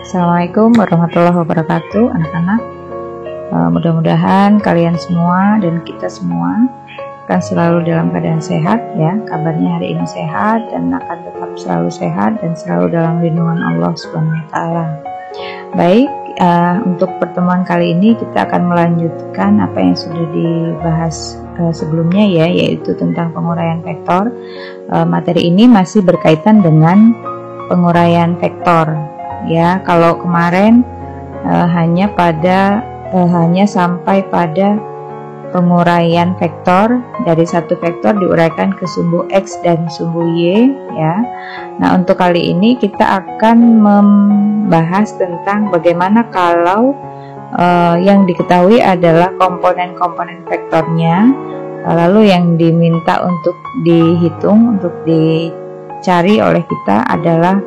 Assalamualaikum warahmatullahi wabarakatuh, anak-anak. Mudah-mudahan kalian semua dan kita semua akan selalu dalam keadaan sehat ya. Kabarnya hari ini sehat dan akan tetap selalu sehat dan selalu dalam lindungan Allah Subhanahu wa taala. Baik, untuk pertemuan kali ini kita akan melanjutkan apa yang sudah dibahas sebelumnya ya, yaitu tentang penguraian vektor. Materi ini masih berkaitan dengan penguraian vektor ya. Kalau kemarin hanya sampai pada penguraian vektor, dari satu vektor diuraikan ke sumbu X dan sumbu Y ya. Nah, untuk kali ini kita akan membahas tentang bagaimana kalau yang diketahui adalah komponen-komponen vektornya, lalu yang diminta untuk dihitung, untuk dicari oleh kita adalah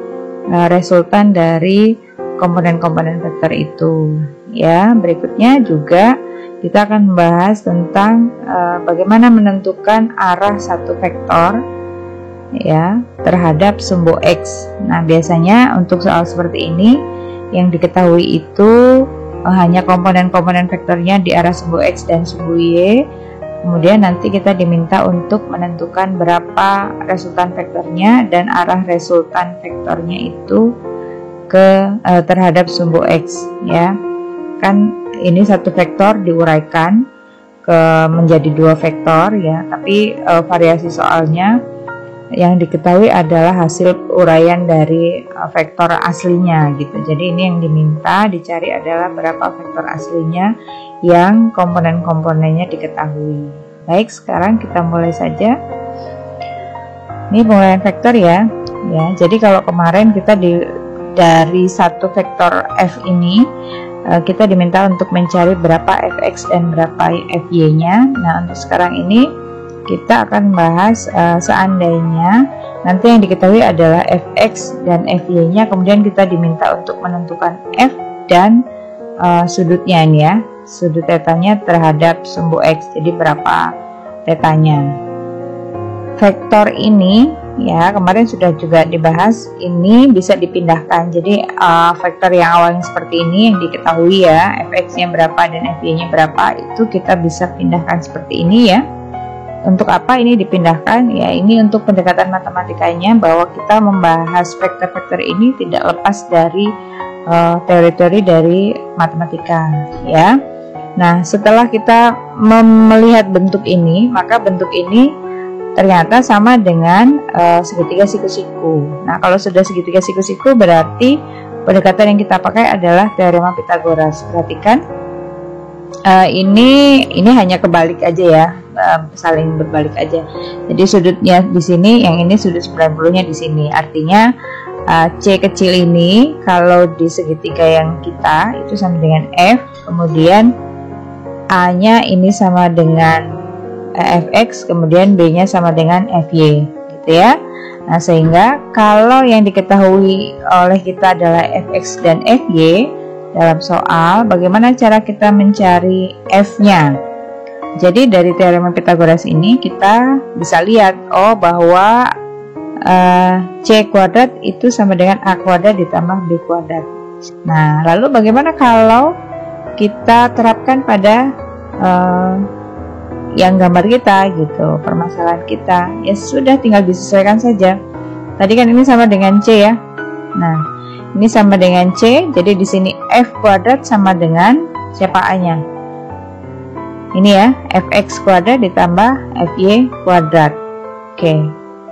resultan dari komponen-komponen vektor itu ya. Berikutnya juga kita akan membahas tentang bagaimana menentukan arah satu vektor ya terhadap sumbu X. Nah, biasanya untuk soal seperti ini yang diketahui itu hanya komponen-komponen vektornya di arah sumbu X dan sumbu Y. Kemudian nanti kita diminta untuk menentukan berapa resultan vektornya dan arah resultan vektornya itu terhadap sumbu X ya. Kan ini satu vektor diuraikan menjadi dua vektor ya, tapi variasi soalnya yang diketahui adalah hasil uraian dari vektor aslinya gitu. Jadi ini yang diminta dicari adalah berapa vektor aslinya yang komponen-komponennya diketahui. Baik, sekarang kita mulai saja. Ini penguraian vektor ya. Jadi kalau kemarin kita dari satu vektor f ini kita diminta untuk mencari berapa fx dan berapa fy-nya. Nah, untuk sekarang ini kita akan membahas seandainya nanti yang diketahui adalah fx dan fy-nya, kemudian kita diminta untuk menentukan f dan sudutnya ini ya, sudut tetanya terhadap sumbu x. Jadi berapa tetanya? Vektor ini ya, kemarin sudah juga dibahas, ini bisa dipindahkan. Jadi vektor yang awalnya seperti ini yang diketahui ya, fx-nya berapa dan fy-nya berapa, itu kita bisa pindahkan seperti ini ya. Untuk apa ini dipindahkan? Ya, ini untuk pendekatan matematikanya, bahwa kita membahas vektor-vektor ini tidak lepas dari teori-teori dari matematika ya. Nah, setelah kita melihat bentuk ini, maka bentuk ini ternyata sama dengan segitiga siku-siku. Nah, kalau sudah segitiga siku-siku berarti pendekatan yang kita pakai adalah teorema Pythagoras. Perhatikan, ini hanya kebalik aja ya, saling berbalik aja. Jadi sudutnya di sini, yang ini sudut 90-nya di sini. Artinya C kecil ini kalau di segitiga yang kita itu sama dengan F, kemudian A-nya ini sama dengan fx, kemudian b-nya sama dengan fy gitu ya. Nah, sehingga kalau yang diketahui oleh kita adalah fx dan fy dalam soal, bagaimana cara kita mencari f-nya? Jadi dari teorema Pythagoras ini kita bisa lihat bahwa c kuadrat itu sama dengan a kuadrat ditambah b kuadrat. Nah, lalu bagaimana kalau kita terapkan pada yang gambar kita gitu, permasalahan kita? Ya sudah, tinggal disesuaikan saja. Tadi kan ini sama dengan C ya. Nah, ini sama dengan C, jadi di sini f kuadrat sama dengan siapa A-nya? Ini ya, fx kuadrat ditambah fy kuadrat. Oke,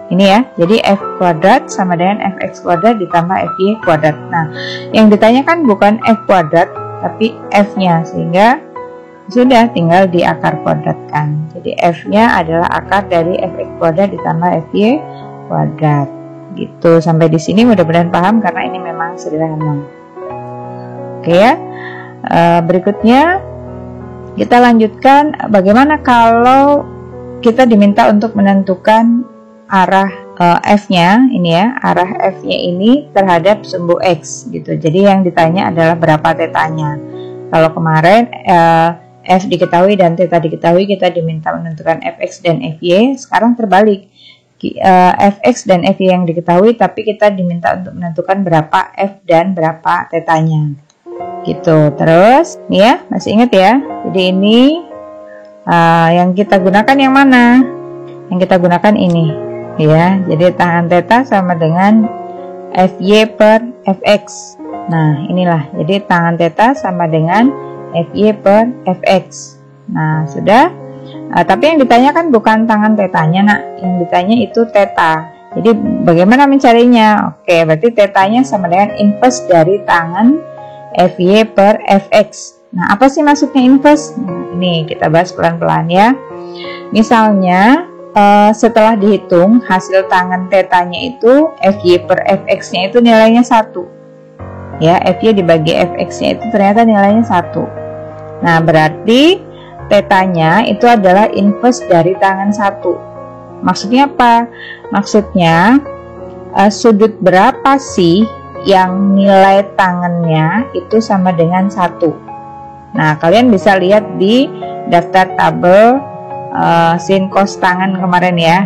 ini ya. Jadi f kuadrat sama dengan fx kuadrat ditambah fy kuadrat. Nah, yang ditanyakan bukan f kuadrat tapi f-nya, sehingga sudah tinggal diakar kuadratkan. Jadi f-nya adalah akar dari fx kuadrat ditambah fy kuadrat. Gitu. Sampai di sini mudah-mudahan paham karena ini memang sederhana. Oke ya. Berikutnya kita lanjutkan, bagaimana kalau kita diminta untuk menentukan arah f-nya ini ya, arah f-nya ini terhadap sumbu x gitu. Jadi yang ditanya adalah berapa tetanya. Kalau kemarin f diketahui dan theta diketahui, kita diminta menentukan fx dan fy. Sekarang terbalik, fx dan fy yang diketahui, tapi kita diminta untuk menentukan berapa f dan berapa tetanya gitu. Terus nih ya, masih ingat ya, jadi ini yang kita gunakan yang mana? Yang kita gunakan ini ya, jadi tangan theta sama dengan fy per fx. Nah inilah, jadi tangan theta sama dengan fy per fx. Nah sudah, tapi yang ditanyakan bukan tangan tetanya nak, yang ditanya itu theta. Jadi bagaimana mencarinya? Oke, berarti tetanya sama dengan inverse dari tangan fy per fx. Nah apa sih maksudnya inverse? Nah, ini kita bahas pelan-pelan ya. Misalnya setelah dihitung hasil tangan tetanya itu fy per fx nya itu nilainya 1 ya, fy dibagi fx nya itu ternyata nilainya 1. Nah berarti tetanya itu adalah inverse dari tangan 1. Maksudnya apa? Maksudnya sudut berapa sih yang nilai tangannya itu sama dengan 1. Nah kalian bisa lihat di daftar tabel sin cos tangan kemarin ya.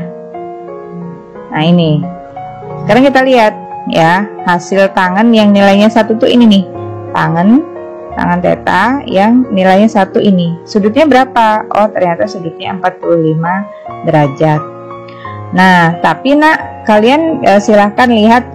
Nah ini sekarang kita lihat ya, hasil tangan yang nilainya 1 tuh ini nih, tangan theta yang nilainya 1 ini. Sudutnya berapa? Oh ternyata sudutnya 45 derajat. Nah tapi nak, kalian silahkan lihat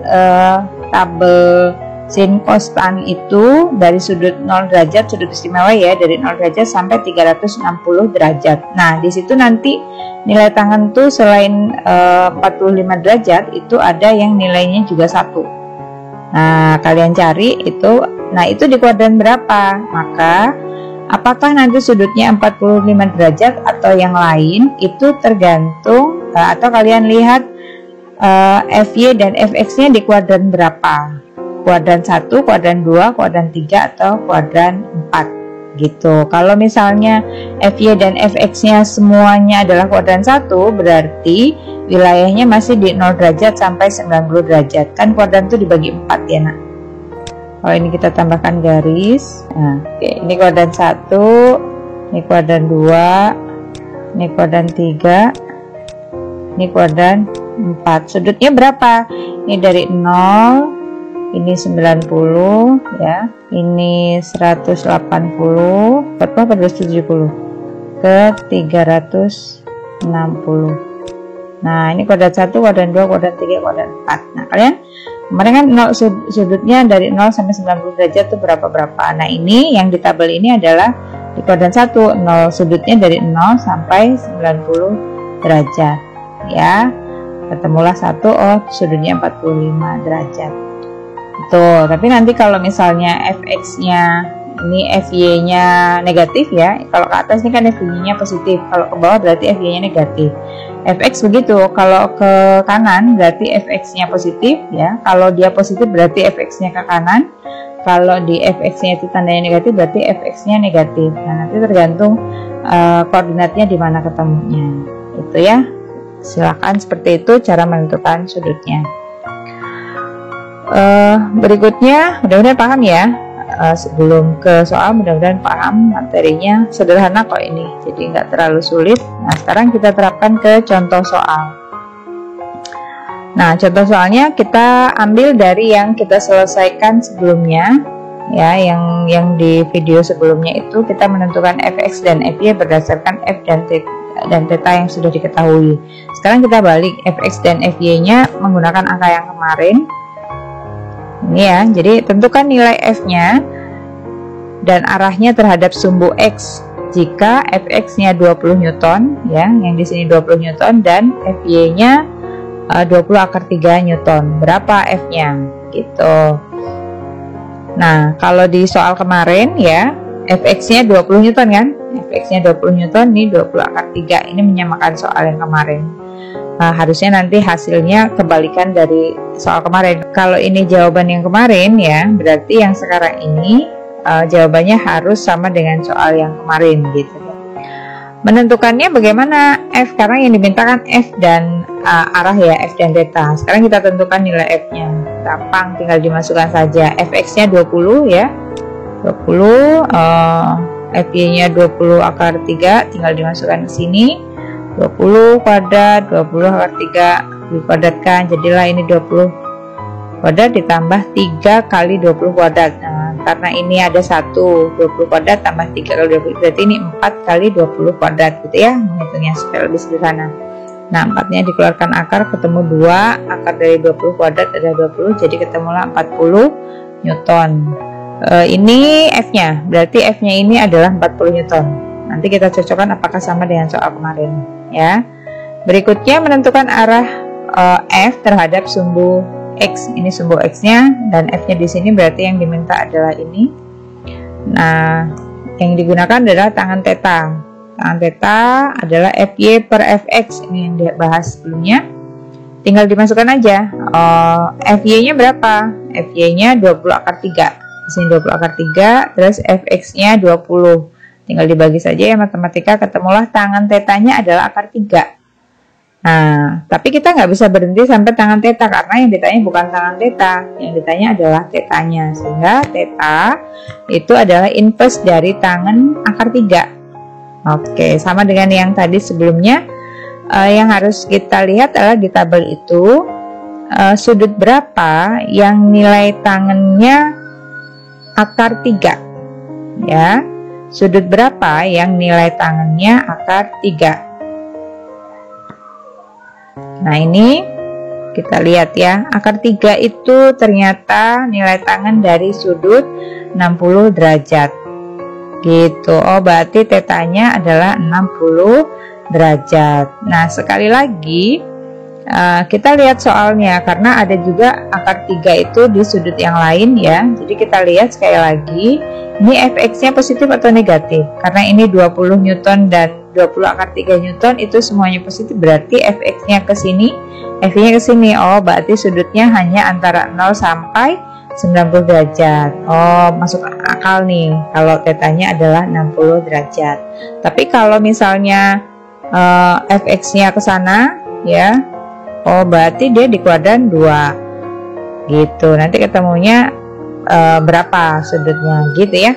tabel sin cos tan itu dari sudut 0 derajat, sudut istimewa ya, dari 0 derajat sampai 360 derajat. Nah di situ nanti nilai tangan tuh selain 45 derajat itu ada yang nilainya juga 1. Nah kalian cari itu, nah itu di kuadran berapa? Maka apakah nanti sudutnya 45 derajat atau yang lain, itu tergantung atau kalian lihat fy dan fx nya di kuadran berapa, kuadran 1, kuadran 2, kuadran 3 atau kuadran 4 gitu. Kalau misalnya fy dan fx nya semuanya adalah kuadran 1, berarti wilayahnya masih di 0 derajat sampai 90 derajat. Kan kuadran itu dibagi 4 ya nak. Kalau ini kita tambahkan garis. Nah, oke, ini kuadran 1, ini kuadran 2, ini kuadran 3, ini kuadran 4. Sudutnya berapa? Ini dari 0, ini 90 ya, ini 180, berapa? 270 ke 360. Nah ini kuadran 1, kuadran 2, kuadran 3, kuadran 4. Nah kalian kemarin kan 0, sudutnya dari 0 sampai 90 derajat itu berapa-berapa. Nah ini yang di tabel ini adalah di kuadran 1, 0 sudutnya dari 0 sampai 90 derajat ya. Ketemulah 1, oh sudutnya 45 derajat. Tuh, tapi nanti kalau misalnya fx nya ini fy nya negatif ya, kalau ke atas ini kan fy nya positif, kalau ke bawah berarti fy nya negatif. Fx begitu, kalau ke kanan berarti fx nya positif ya, kalau dia positif berarti fx nya ke kanan, kalau di fx nya itu tandanya negatif berarti fx nya negatif. Nah nanti tergantung koordinatnya di mana ketemunya itu ya. Silakan seperti itu cara menentukan sudutnya. Berikutnya mudah-mudahan paham ya. Sebelum ke soal mudah-mudahan paham materinya, sederhana kok ini, jadi nggak terlalu sulit. Nah sekarang kita terapkan ke contoh soal. Nah contoh soalnya kita ambil dari yang kita selesaikan sebelumnya ya, yang di video sebelumnya itu kita menentukan fx dan fy berdasarkan f dan theta yang sudah diketahui. Sekarang kita balik, fx dan fy nya menggunakan angka yang kemarin ini ya. Jadi tentukan nilai f nya dan arahnya terhadap sumbu x jika fx nya 20 Newton ya, yang di sini 20 Newton, dan fy nya 20 akar 3 Newton. Berapa f nya gitu. Nah kalau di soal kemarin ya, fx nya 20 Newton kan, fx nya 20 Newton, ini 20 akar 3, ini menyamakan soal yang kemarin. Harusnya nanti hasilnya kebalikan dari soal kemarin. Kalau ini jawaban yang kemarin ya, berarti yang sekarang ini jawabannya harus sama dengan soal yang kemarin gitu. Menentukannya bagaimana f, karena yang dimintakan f dan arah ya, f dan theta. Sekarang kita tentukan nilai f nya, gampang tinggal dimasukkan saja. Fx nya 20 ya, 20, fy nya 20 akar 3 tinggal dimasukkan ke sini. 20 kuadrat, 20 akar 3 dikuadratkan, jadilah ini 20 kuadrat ditambah 3 kali 20 kuadrat. Nah, karena ini ada 1, 20 kuadrat tambah 3 kali 20, berarti ini 4 kali 20 kuadrat gitu ya, menghitungnya supaya lebih sederhana. Nah, 4-nya dikeluarkan akar, ketemu 2, akar dari 20 kuadrat ada 20, jadi ketemulah 40 Newton. Ini F-nya, berarti F-nya ini adalah 40 Newton. Nanti kita cocokkan apakah sama dengan soal kemarin ya. Berikutnya menentukan arah F terhadap sumbu X. Ini sumbu X-nya dan F-nya di sini, berarti yang diminta adalah ini. Nah, yang digunakan adalah tangan theta. Tangan theta adalah FY per Fx, ini yang dibahas sebelumnya. Tinggal dimasukkan aja. FY-nya berapa? FY-nya 20 akar 3. Di sini 20 akar 3, terus Fx-nya 20. Tinggal dibagi saja ya matematika, ketemulah tangan tetanya adalah akar 3. Nah, tapi kita nggak bisa berhenti sampai tangan theta, karena yang ditanya bukan tangan theta, yang ditanya adalah tetanya. Sehingga theta itu adalah inverse dari tangan akar 3. Oke, sama dengan yang tadi sebelumnya. Yang harus kita lihat adalah di tabel itu sudut berapa yang nilai tangannya akar 3 ya. Sudut berapa yang nilai tangannya akar 3. Nah, ini kita lihat ya, akar 3 itu ternyata nilai tangan dari sudut 60 derajat gitu. Oh, berarti tetanya adalah 60 derajat. Nah, sekali lagi kita lihat soalnya, karena ada juga akar 3 itu di sudut yang lain ya. Jadi kita lihat sekali lagi, ini Fx-nya positif atau negatif. Karena ini 20 Newton dan 20 akar 3 Newton itu semuanya positif, berarti Fx-nya ke sini, F-nya ke sini. Oh, berarti sudutnya hanya antara 0 sampai 90 derajat. Oh, masuk akal nih kalau tetanya adalah 60 derajat. Tapi kalau misalnya Fx-nya ke sana ya, oh berarti dia di kuadran 2 gitu. Nanti ketemunya berapa sudutnya gitu ya.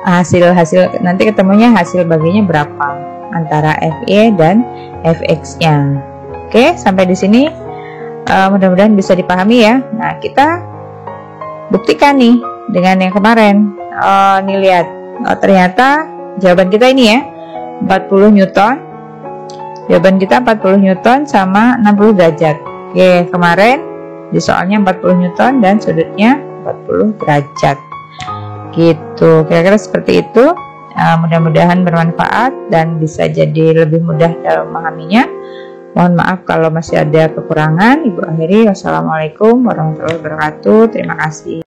Hasil nanti ketemunya hasil baginya berapa antara Fe dan Fx-nya. Oke, sampai di sini mudah-mudahan bisa dipahami ya. Nah, kita buktikan nih dengan yang kemarin. Nih lihat, ternyata jawaban kita ini ya 40 Newton. Jawaban kita 40 Newton sama 60 derajat. Oke, kemarin di soalnya 40 Newton dan sudutnya 40 derajat gitu. Kira-kira seperti itu. Mudah-mudahan bermanfaat dan bisa jadi lebih mudah dalam memahaminya. Mohon maaf kalau masih ada kekurangan. Ibu akhiri, wassalamualaikum warahmatullahi wabarakatuh. Terima kasih.